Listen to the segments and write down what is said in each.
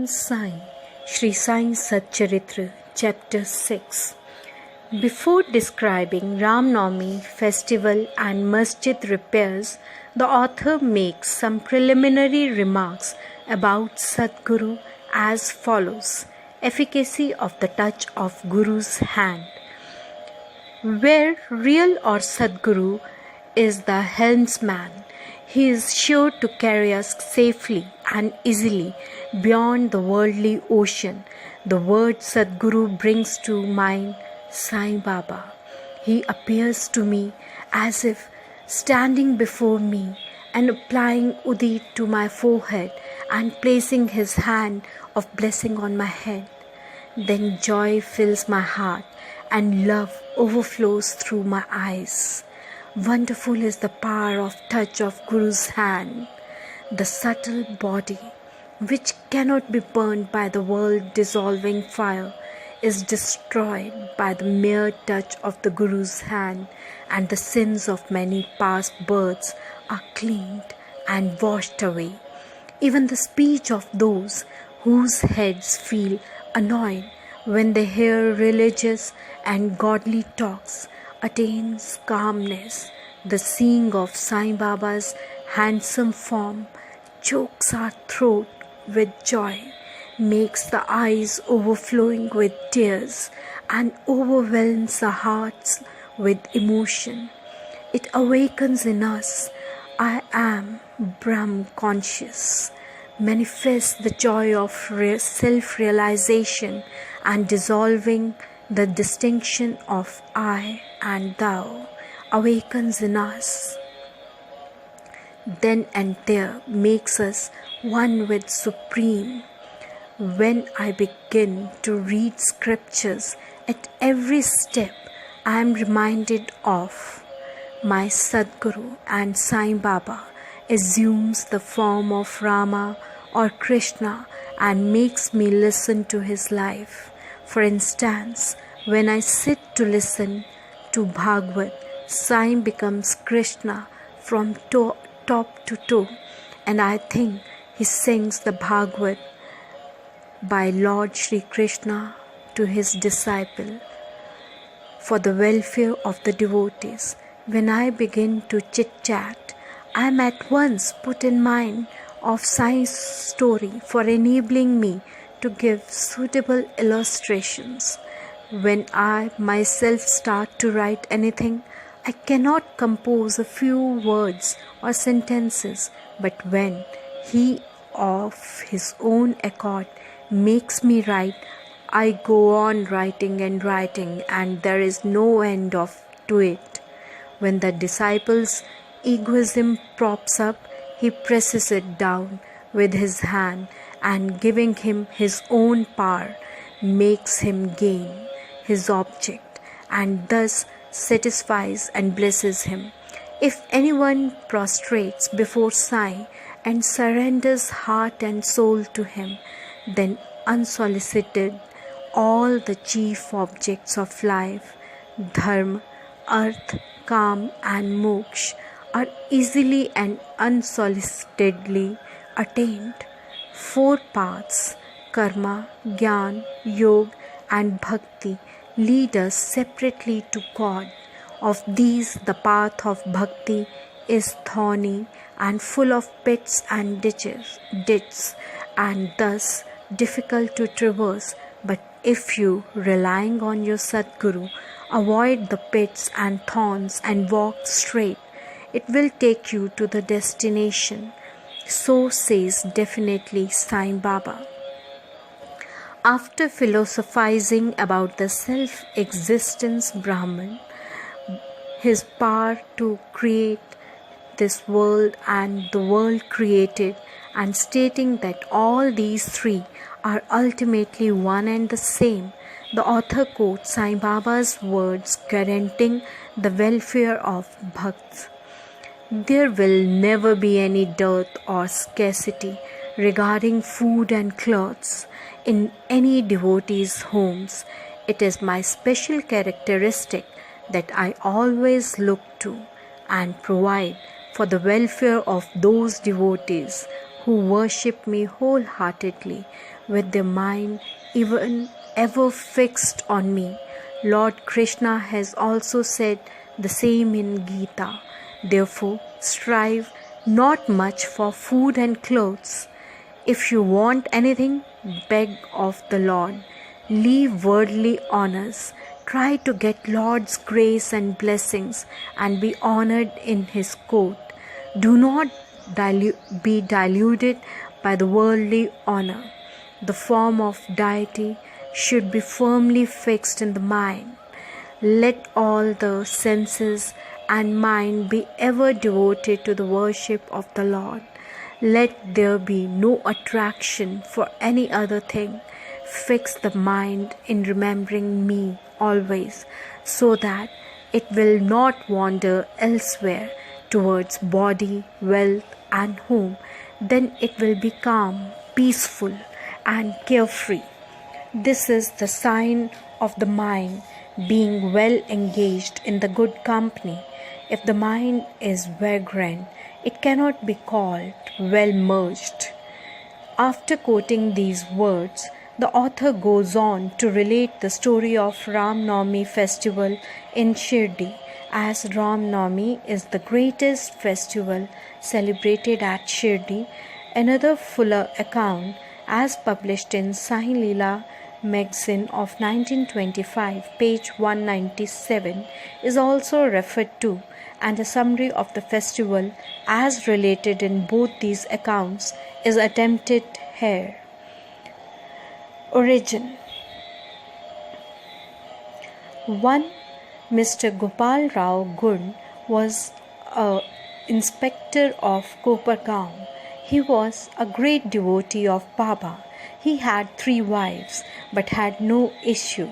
on Sai, Sri Sai Satcharitra, Chapter 6. Before describing Ram Navami festival and masjid repairs, the author makes some preliminary remarks about Sadguru as follows. Efficacy of the touch of Guru's hand. Where real or Sadguru is the helmsman, he is sure to carry us safely and easily beyond the worldly ocean. The word Sadguru brings to mind Sai Baba. He appears to me as if standing before me and applying udit to my forehead and placing his hand of blessing on my head. Then joy fills my heart and love overflows through my eyes. Wonderful is the power of touch of Guru's hand. The subtle body, which cannot be burned by the world dissolving fire, is destroyed by the mere touch of the Guru's hand, and the sins of many past births are cleaned and washed away. Even the speech of those whose heads feel annoyed when they hear religious and godly talks attains calmness. The seeing of Sai Baba's handsome form chokes our throat with joy, makes the eyes overflowing with tears, and overwhelms our hearts with emotion. It awakens in us, I am Brahm conscious, manifests the joy of self-realization and dissolving the distinction of I and thou, awakens in us. Then and there makes us one with Supreme. When I begin to read scriptures, at every step I am reminded of my Sadguru, and Sai Baba assumes the form of Rama or Krishna and makes me listen to his life. For instance, when I sit to listen to Bhagavad, Sai becomes Krishna from top to toe, and I think he sings the Bhagavad by Lord Shri Krishna to his disciple for the welfare of the devotees. When I begin to chit-chat, I am at once put in mind of Sai's story for enabling me to give suitable illustrations. When I myself start to write anything, I cannot compose a few words or sentences, but when he of his own accord makes me write, I go on writing and writing, and there is no end to it. When the disciple's egoism props up, he presses it down with his hand, and giving him his own power, makes him gain his object, and thus satisfies and blesses him. If anyone prostrates before Sai and surrenders heart and soul to him, then unsolicited all the chief objects of life, dharma, earth, kam and moksha, are easily and unsolicitedly attained. 4 paths, karma, jnana, yoga and bhakti, lead us separately to God. Of these, the path of bhakti is thorny and full of pits and ditches, and thus difficult to traverse. But if you, relying on your Sadguru, avoid the pits and thorns and walk straight, it will take you to the destination. So says definitely Sai Baba. After philosophizing about the self-existence Brahman, his power to create this world and the world created, and stating that all these three are ultimately one and the same, the author quotes Sai Baba's words guaranteeing the welfare of bhakts. There will never be any dearth or scarcity regarding food and clothes in any devotee's homes. It is my special characteristic that I always look to and provide for the welfare of those devotees who worship me wholeheartedly with their mind even ever fixed on me. Lord Krishna has also said the same in Gita. Therefore, strive not much for food and clothes. If you want anything, beg of the Lord. Leave worldly honors. Try to get Lord's grace and blessings and be honored in His court. Do not be deluded by the worldly honor. The form of deity should be firmly fixed in the mind. Let all the senses and mind be ever devoted to the worship of the Lord. Let there be no attraction for any other thing. Fix the mind in remembering me always, so that it will not wander elsewhere towards body, wealth, and home. Then it will be calm, peaceful, and carefree. This is the sign of the mind being well engaged in the good company. If the mind is vagrant, it cannot be called well merged. After quoting these words, the author goes on to relate the story of Ram Navami festival in Shirdi, as Ram Navami is the greatest festival celebrated at Shirdi. Another fuller account, as published in Sai Leela magazine of 1925, page 197, is also referred to, and a summary of the festival as related in both these accounts is attempted here. Origin. One Mr. Gopal Rao Gund was an inspector of Kopargaon. He was a great devotee of Baba. He had 3 wives but had no issue.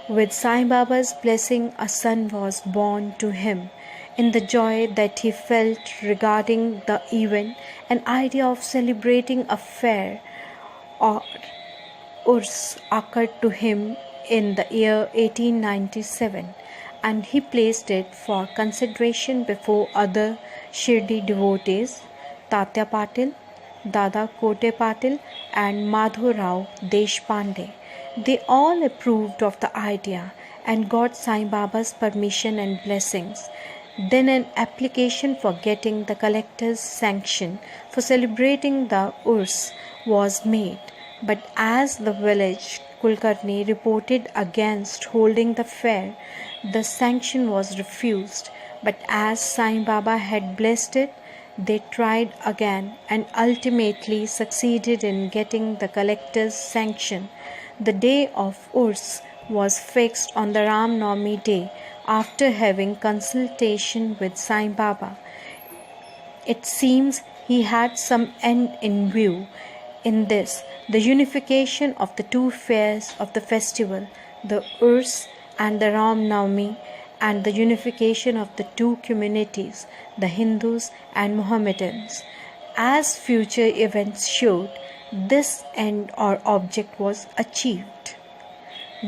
With Sai Baba's blessing, a son was born to him. In the joy that he felt regarding the event, an idea of celebrating a fair or Urs occurred to him in the year 1897, and he placed it for consideration before other Shirdi devotees, Tatya Patil, Dada Kote Patil, and Madhu Rao Deshpande. They all approved of the idea and got Sai Baba's permission and blessings. Then an application for getting the collector's sanction for celebrating the Urs was made. But as the village Kulkarni reported against holding the fair, the sanction was refused. But as Sai Baba had blessed it, they tried again and ultimately succeeded in getting the collector's sanction. The day of Urs was fixed on the Ram Navami day after having consultation with Sai Baba. It seems he had some end in view. In this, the unification of the 2 fairs of the festival, the Urs and the Ram Navami, and the unification of the 2 communities, the Hindus and Mohammedans. As future events showed, this end or object was achieved.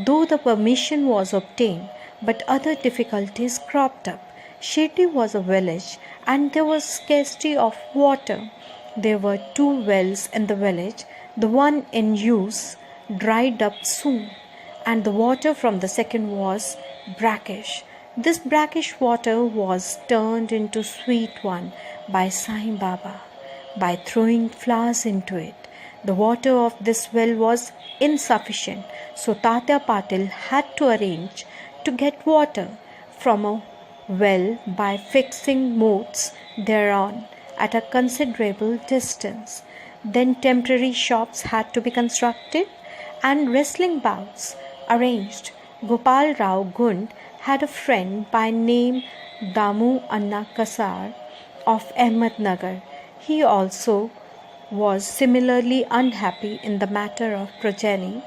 Though the permission was obtained, but other difficulties cropped up. Shirdi was a village and there was scarcity of water. There were 2 wells in the village. The one in use dried up soon, and the water from the second was brackish. This brackish water was turned into sweet one by Sai Baba by throwing flowers into it. The water of this well was insufficient, so Tatya Patil had to arrange to get water from a well by fixing moats thereon at a considerable distance. Then temporary shops had to be constructed and wrestling bouts arranged. Gopal Rao Gund had a friend by name Damu Anna Kasar of Ahmednagar. He also was similarly unhappy in the matter of progeny,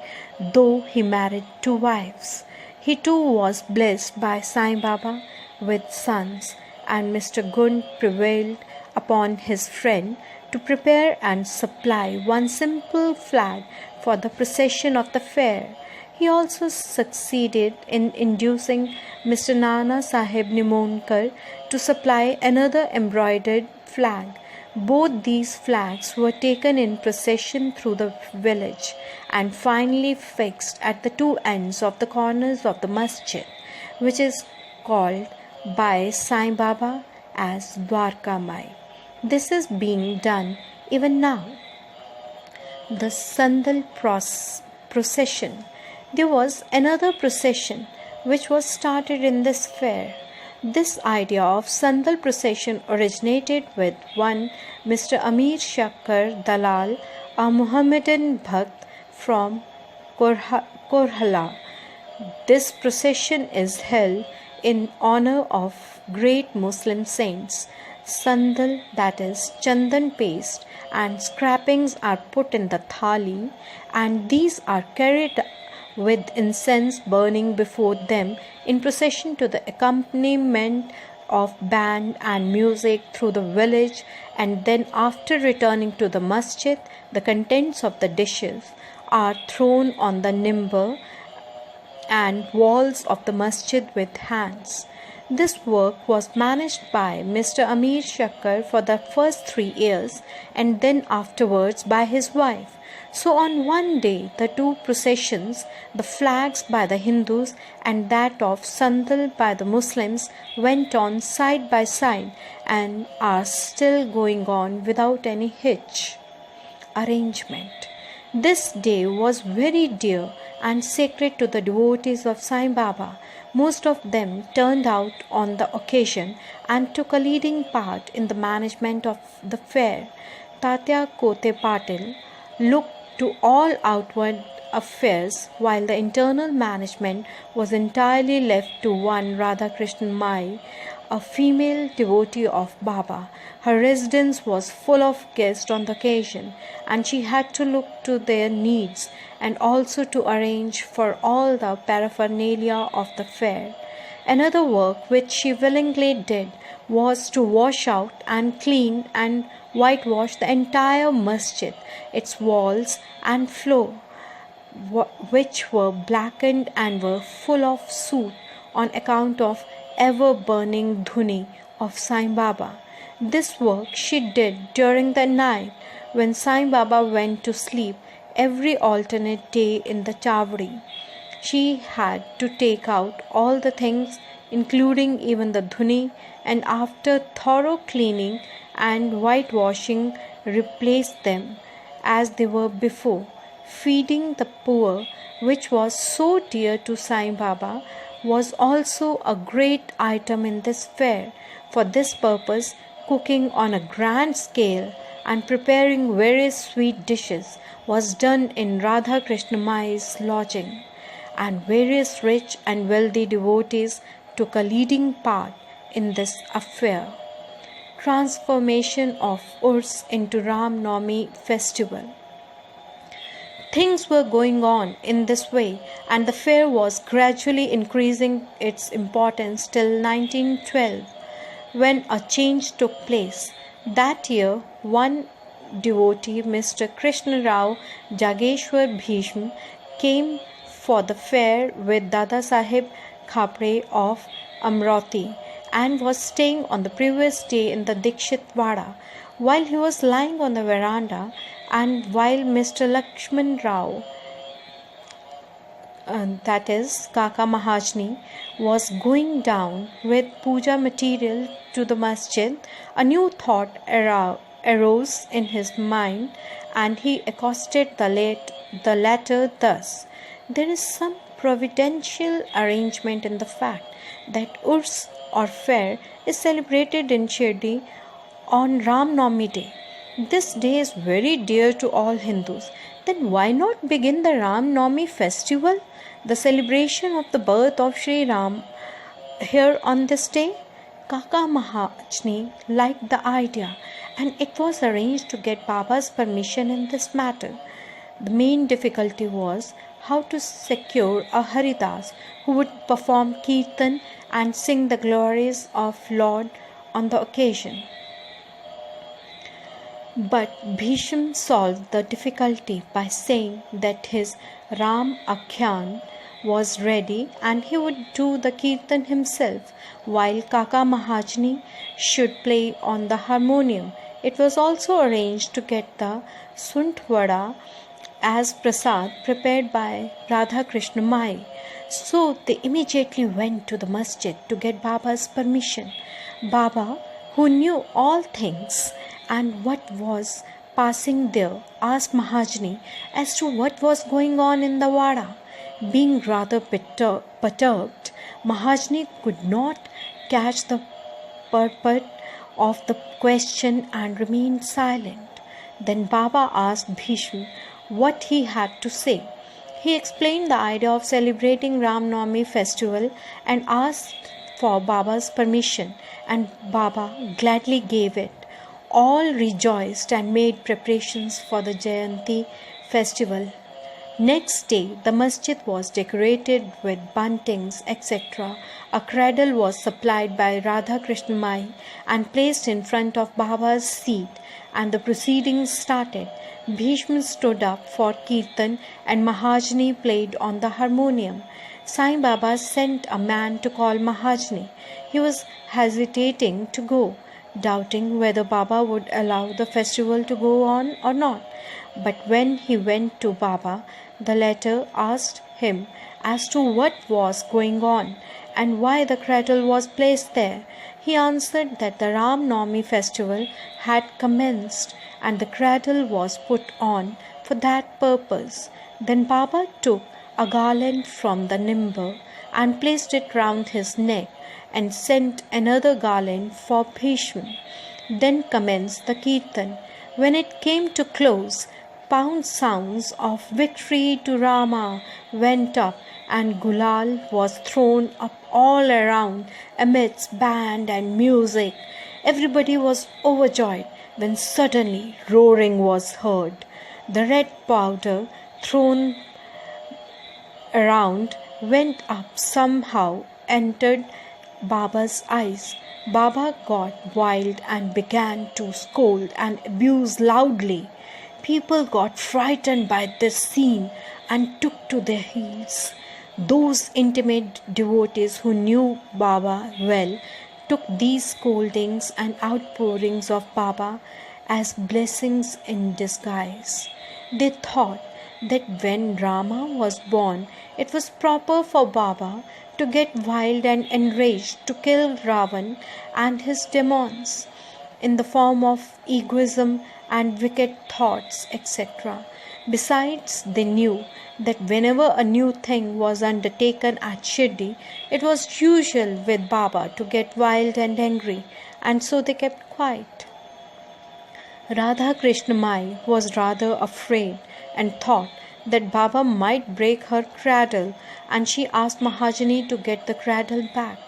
though he married 2 wives. He too was blessed by Sai Baba with sons, and Mr. Gund prevailed upon his friend to prepare and supply one simple flag for the procession of the fair. He also succeeded in inducing Mr. Nana Sahib Nimonkar to supply another embroidered flag. Both these flags were taken in procession through the village and finally fixed at the two ends of the corners of the masjid, which is called by Sai Baba as Dwarka Mai. This is being done even now. The Sandal procession. There was another procession which was started in this fair. This idea of Sandal procession originated with one Mr. Amir Shakkar Dalal, a Muhammadan Bhakt from Korhala. This procession is held in honor of great Muslim saints. Sandal, that is chandan paste, and scrapings are put in the thali, and these are carried with incense burning before them in procession to the accompaniment of band and music through the village, and then after returning to the masjid, the contents of the dishes are thrown on the nimber and walls of the masjid with hands. This work was managed by Mr. Amir Shakkar for the first 3 years and then afterwards by his wife. So on one day, the two processions, the flags by the Hindus and that of Sandal by the Muslims, went on side by side and are still going on without any hitch. Arrangement. This day was very dear and sacred to the devotees of Sai Baba. Most of them turned out on the occasion and took a leading part in the management of the fair. Tatya Kote Patil looked to all outward affairs, while the internal management was entirely left to one Radhakrishnan Mai, a female devotee of Baba. Her residence was full of guests on the occasion, and she had to look to their needs and also to arrange for all the paraphernalia of the fair. Another work which she willingly did was to wash out and clean and whitewash the entire masjid, its walls and floor, which were blackened and were full of soot on account of ever-burning dhuni of Sai Baba. This work she did during the night when Sai Baba went to sleep every alternate day in the Chavdi. She had to take out all the things, including even the dhuni, and after thorough cleaning and whitewashing, replace them as they were before. Feeding the poor, which was so dear to Sai Baba, was also a great item in this fair. For this purpose, cooking on a grand scale and preparing various sweet dishes was done in Radha Krishna Mai's lodging, and various rich and wealthy devotees took a leading part in this affair. Transformation of Urs into Ram Navami festival. Things were going on in this way, and the fair was gradually increasing its importance till 1912, when a change took place. That year, one devotee, Mr. Krishna Rao Jageshwar Bhishm, came for the fair with Dada Sahib Khapre of Amrati, and was staying on the previous day in the Dikshit Wada. While he was lying on the veranda, and while Mr. Lakshman Rao, that is Kaka Mahajni, was going down with puja material to the masjid, a new thought arose in his mind, and he accosted the latter thus: "There is some providential arrangement in the fact that Urs or fair is celebrated in Shirdi on Ram Navami day. This day is very dear to all Hindus. Then why not begin the Ram Navami festival, the celebration of the birth of Sri Ram, here on this day?" Kaka Mahajni liked the idea, and it was arranged to get Baba's permission in this matter. The main difficulty was how to secure a Haridas who would perform Kirtan and sing the glories of Lord on the occasion. But Bhisham solved the difficulty by saying that his Ram Akhyan was ready and he would do the Kirtan himself, while Kaka Mahajni should play on the harmonium. It was also arranged to get the sunt vada as prasad prepared by Radha Krishna Mai. So they immediately went to the masjid to get Baba's permission. Baba, who knew all things and what was passing there, asked Mahajani as to what was going on in the Vada. Being rather perturbed, Mahajani could not catch the purport of the question and remained silent. Then Baba asked Bhishma what he had to say. He explained the idea of celebrating Ram Navami festival and asked for Baba's permission, and Baba gladly gave it. All rejoiced and made preparations for the Jayanti festival. Next day, the masjid was decorated with buntings, etc. A cradle was supplied by Radha Krishna Mai and placed in front of Baba's seat, and the proceedings started. Bhishma stood up for Kirtan and Mahajani played on the harmonium. Sai Baba sent a man to call Mahajani. He was hesitating to go, doubting whether Baba would allow the festival to go on or not. But when he went to Baba, the latter asked him as to what was going on and why the cradle was placed there. He answered that the Ram Navami festival had commenced and the cradle was put on for that purpose. Then Baba took a garland from the nimble and placed it round his neck and sent another garland for Bhishma. Then commenced the kirtan. When it came to close, pound sounds of victory to Rama went up and Gulal was thrown up all around amidst band and music. Everybody was overjoyed when suddenly roaring was heard. The red powder thrown around went up somehow, entered Baba's eyes. Baba got wild and began to scold and abuse loudly. People got frightened by this scene and took to their heels. Those intimate devotees who knew Baba well took these scoldings and outpourings of Baba as blessings in disguise. They thought that when Rama was born, it was proper for Baba to get wild and enraged to kill Ravan and his demons in the form of egoism and wicked thoughts, etc. Besides, they knew that whenever a new thing was undertaken at Shirdi, it was usual with Baba to get wild and angry, and so they kept quiet. Radha Krishna Mai was rather afraid and thought that Baba might break her cradle, and she asked Mahajani to get the cradle back.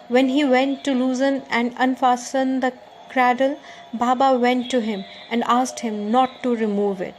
When he went to loosen and unfasten the cradle, Baba went to him and asked him not to remove it.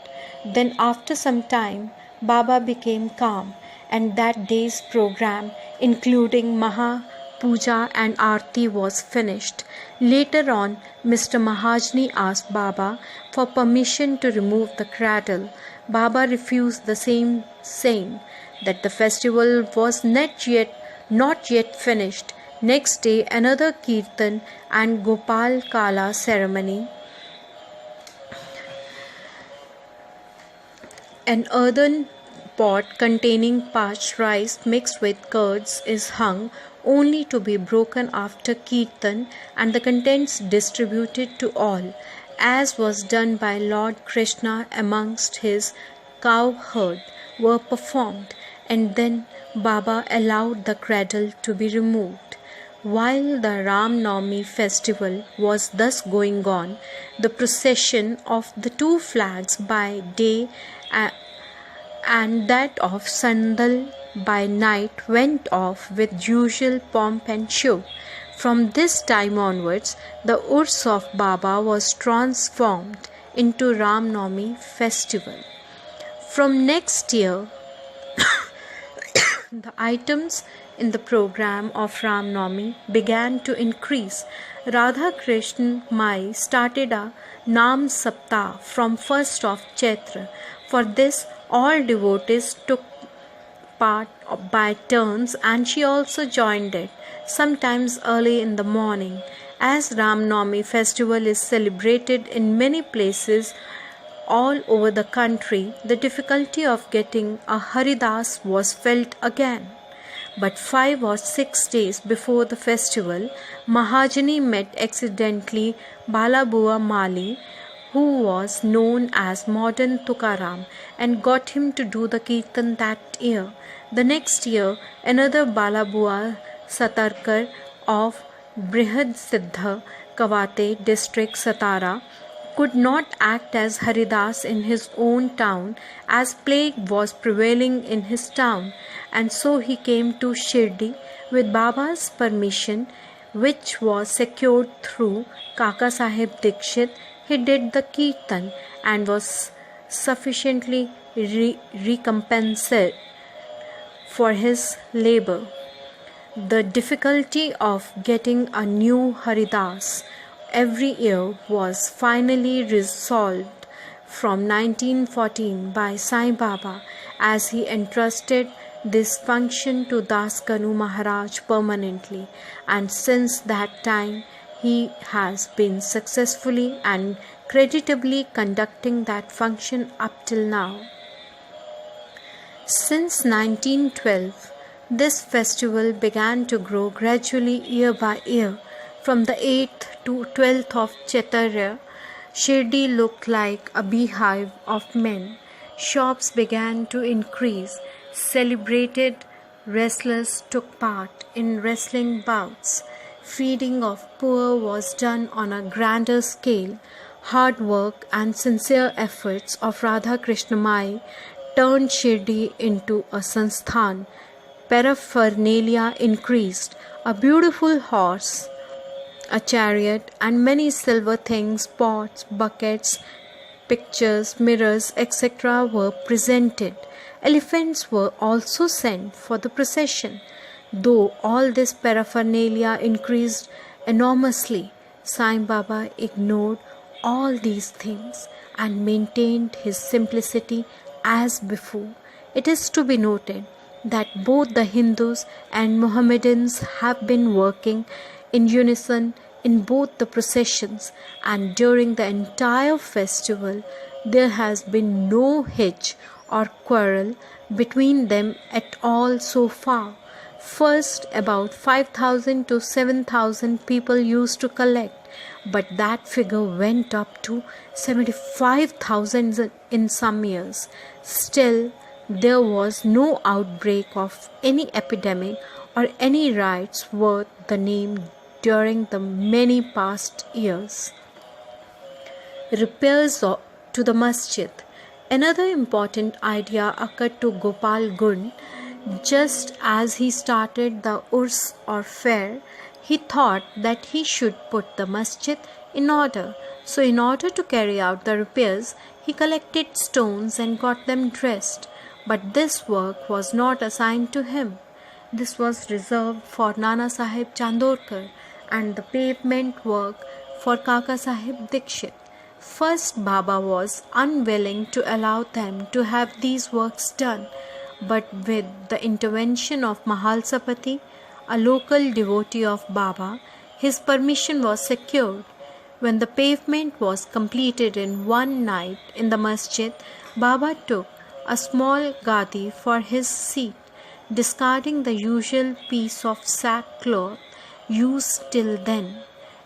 Then after some time, Baba became calm, and that day's program, including Maha Puja and Aarti, was finished. Later on, Mr. Mahajani asked Baba for permission to remove the cradle. Baba refused the same, saying that the festival was not yet finished. Next day, another kirtan and Gopal Kala ceremony. An earthen pot containing parched rice mixed with curds is hung, only to be broken after kirtan and the contents distributed to all, as was done by Lord Krishna amongst his cow herd, were performed, and then Baba allowed the cradle to be removed. While the Ram Navami festival was thus going on, the procession of the two flags by day and that of Sandal by night went off with usual pomp and show. From this time onwards, the Urs of Baba was transformed into Ram Navami festival. From next year, the items in the program of Ram Navami began to increase. Radha Krishna Mai started a Nam Saptah from 1st of Chaitra. For this, all devotees took part by turns, and she also joined it, sometimes early in the morning, As Ram Navami festival is celebrated in many places all over the country, the difficulty of getting a Haridas was felt again. But 5 or 6 days before the festival, Mahajani met accidentally Balabua Mali, who was known as modern Tukaram, and got him to do the Kirtan that year. The next year, another Balabua Satarkar of Brihad Siddha Kawate district Satara could not act as Haridas in his own town as plague was prevailing in his town, and so he came to Shirdi with Baba's permission, which was secured through Kaka Sahib Dikshit. He did the Kirtan and was sufficiently recompensed for his labor. The difficulty of getting a new Haridas every year was finally resolved from 1914 by Sai Baba, as he entrusted this function to Das Kanu Maharaj permanently, and since that time he has been successfully and creditably conducting that function up till now. Since 1912, this festival began to grow gradually year by year. From the 8th to 12th of Chaitya, Shirdi looked like a beehive of men. Shops began to increase. Celebrated wrestlers took part in wrestling bouts. Feeding of poor was done on a grander scale. Hard work and sincere efforts of Radha Krishna Mai turned Shirdi into a sansthan. Paraphernalia increased. A beautiful horse, a chariot, and many silver things, pots, buckets, pictures, mirrors, etc. were presented. Elephants were also sent for the procession. Though all this paraphernalia increased enormously, Sai Baba ignored all these things and maintained his simplicity as before. It is to be noted that both the Hindus and Mohammedans have been working in unison in both the processions, and during the entire festival there has been no hitch or quarrel between them at all so far. First, about 5,000 to 7,000 people used to collect, but that figure went up to 75,000 in some years. Still, there was no outbreak of any epidemic or any riots worth the name during the many past years. Repairs to the masjid. Another important idea occurred to Gopal Gund. Just as he started the Urs or fair, he thought that he should put the masjid in order. So in order to carry out the repairs, he collected stones and got them dressed. But this work was not assigned to him. This was reserved for Nana Sahib Chandorkar and the pavement work for Kaka Sahib Dikshit. First, Baba was unwilling to allow them to have these works done, but with the intervention of Mahalsapati, a local devotee of Baba, his permission was secured. When the pavement was completed in one night in the masjid, Baba took a small gadi for his seat, discarding the usual piece of sackcloth used till then.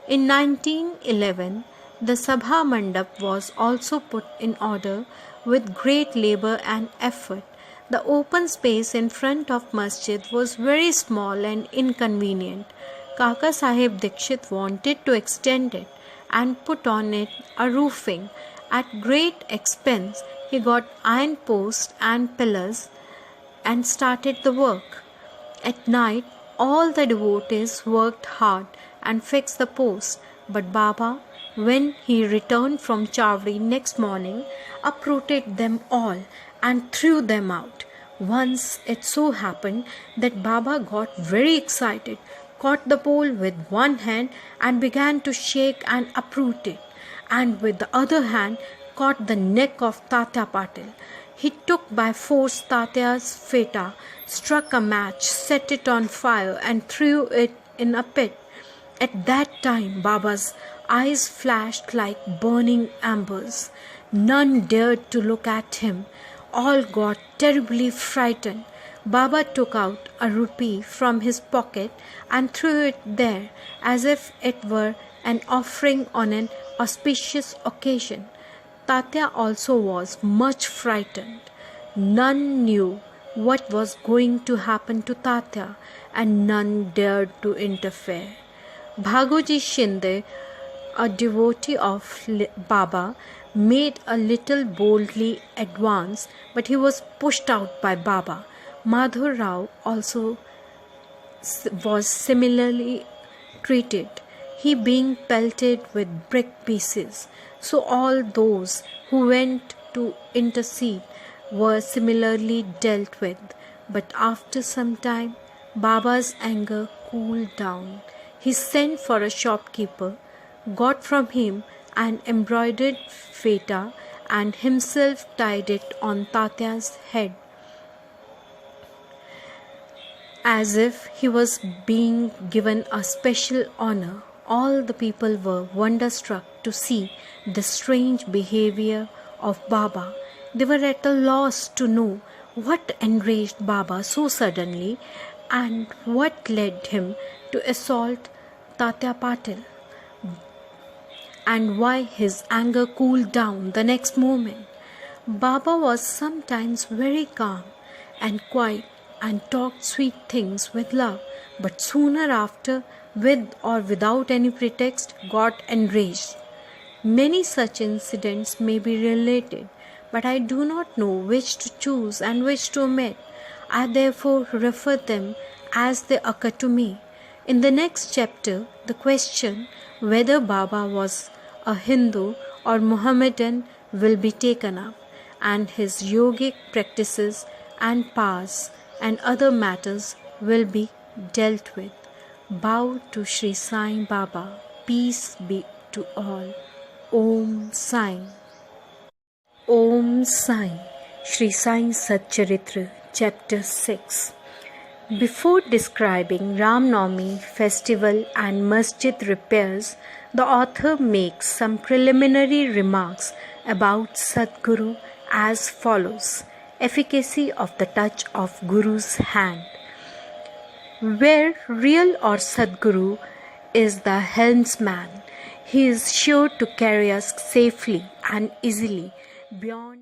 In 1911, the Sabha Mandap was also put in order with great labor and effort. The open space in front of masjid was very small and inconvenient. Kaka Sahib Dikshit wanted to extend it and put on it a roofing. At great expense, he got iron posts and pillars and started the work. At night, all the devotees worked hard and fixed the posts, but Baba, when he returned from Chawri next morning, uprooted them all and threw them out. Once it so happened that Baba got very excited, caught the pole with one hand and began to shake and uproot it, and with the other hand caught the neck of Tatya Patil. He took by force Tatya's feta, struck a match, set it on fire and threw it in a pit. At that time, Baba's eyes flashed like burning embers. None dared to look at him. All got terribly frightened. Baba took out a rupee from his pocket and threw it there as if it were an offering on an auspicious occasion. Tatya also was much frightened. None knew what was going to happen to Tatya, and none dared to interfere. Bhagoji Shinde, a devotee of Baba, made a little boldly advance, but he was pushed out by Baba. Madhur Rao also was similarly treated, he being pelted with brick pieces. So all those who went to intercede were similarly dealt with. But after some time, Baba's anger cooled down. He sent for a shopkeeper, got from him an embroidered feta, and himself tied it on Tatya's head, as if he was being given a special honor. All the people were wonderstruck to see the strange behavior of Baba. They were at a loss to know what enraged Baba so suddenly and what led him to assault Tatya Patil, and why his anger cooled down the next moment. Baba was sometimes very calm and quiet and talked sweet things with love, but sooner after, with or without any pretext, got enraged. Many such incidents may be related, but I do not know which to choose and which to omit. I therefore refer them as they occur to me. In the next chapter, the question whether Baba was a Hindu or Mohammedan will be taken up, and his yogic practices and powers and other matters will be dealt with. Bow to Sri Sai Baba. Peace be to all. Om Sai. Om Sai. Sri Sai Satcharitra, Chapter 6. Before describing Ram Navami festival and masjid repairs, the author makes some preliminary remarks about Sadguru as follows. Efficacy of the touch of Guru's hand. Where real or Sadguru is the helmsman, he is sure to carry us safely and easily beyond